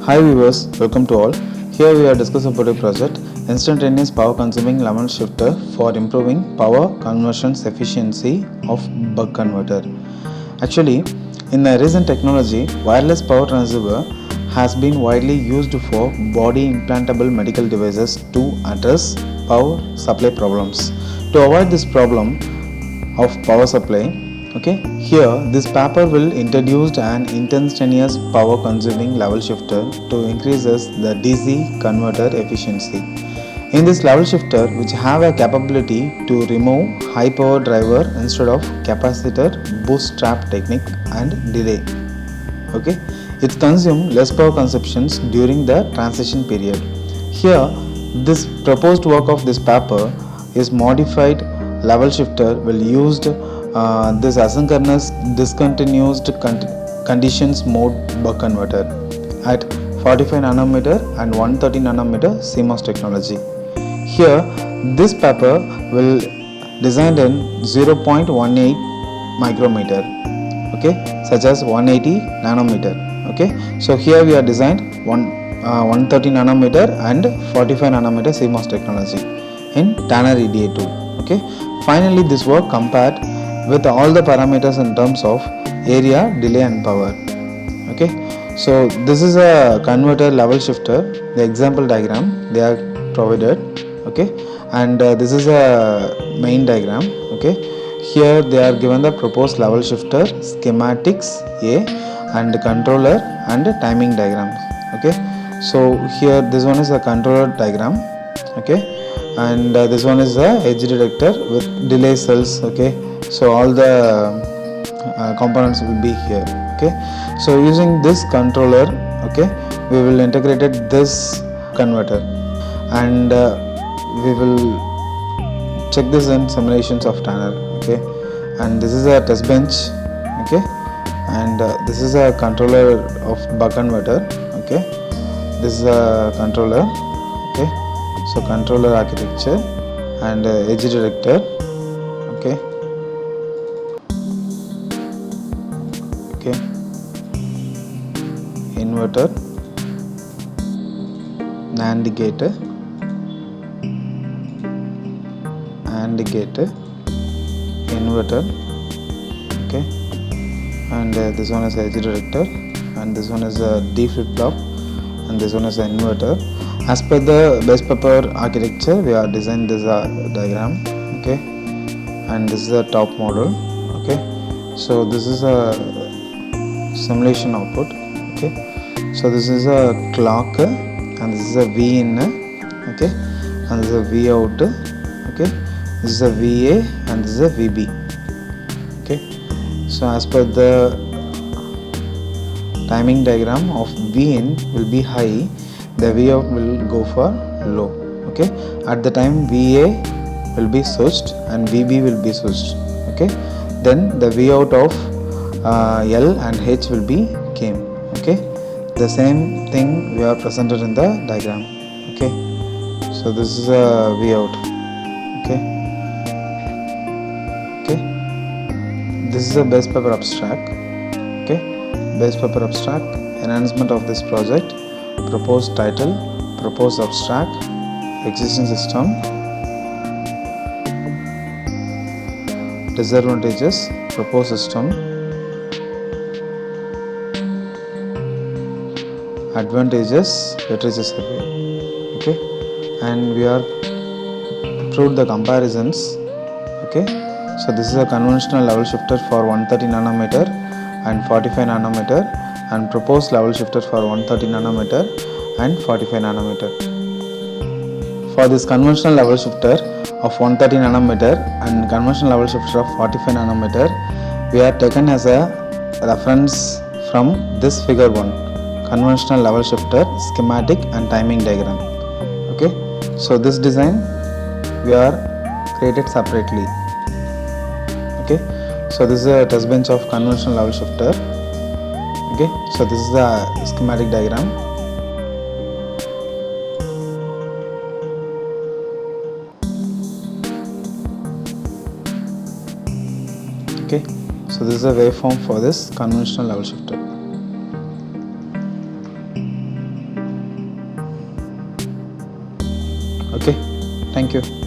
Hi viewers, welcome to all. Here we are discussing about a project, Instantaneous Power Consuming Level Shifter for improving power conversion efficiency of buck converter. Actually, in the recent technology, wireless power transceiver has been widely used for body implantable medical devices to address power supply problems. To avoid this problem of power supply, here this paper will introduce an instantaneous power consuming level shifter to increases the DC converter efficiency. In this level shifter, which have a capability to remove high power driver instead of capacitor bootstrap technique and delay. It consumes less power consumptions during the transition period. Here, this proposed work of this paper is modified level shifter will used this asynchronous discontinuous conditions mode buck converter at 45 nanometer and 130 nanometer CMOS technology. Here, this paper will designed in 0.18 micrometer, such as 180 nanometer. So here we are designed 130 nanometer and 45 nanometer CMOS technology in Tanner EDA tool. Finally, this work compared with all the parameters in terms of area, delay and power. So this is a converter level shifter. The example diagram they are provided. And this is a main diagram. Here they are given the proposed level shifter schematics A and controller and timing diagrams. So here this one is a controller diagram. And this one is the edge detector with delay cells. So all the components will be here. So using this controller, we will integrate this converter and we will check this in simulations of Tanner. And this is a test bench. And this is a controller of buck converter. This is a controller. So controller architecture and edge detector. Inverter, NAND gate, AND gate, inverter. And this one is edge detector, and this one is a D flip flop, and this one is an inverter. As per the base paper architecture, we are designed this diagram. And this is a top model. So this is a simulation output. So this is a clock, and this is a V in, and this is a V out. This is a VA and this is a VB. So as per the timing diagram of V in will be high, the V out will go for low. At the time VA will be switched and VB will be switched. Then the V out of L and H will be came. The same thing we are presented in the diagram. So this is a V out. This is a base paper abstract. Base paper abstract, enhancement of this project, proposed title, proposed abstract, existing system, disadvantages, proposed system, advantages, literature survey. And we are proved the comparisons. So this is a conventional level shifter for 130 nanometer and 45 nanometer, and proposed level shifter for 130 nanometer and 45 nanometer. For this conventional level shifter of 130 nanometer and conventional level shifter of 45 nanometer, we are taken as a reference from this figure 1, conventional level shifter schematic and timing diagram. So this design we are created separately. So this is a test bench of conventional level shifter. So this is the schematic diagram. So this is a waveform for this conventional level shifter. Okay, thank you.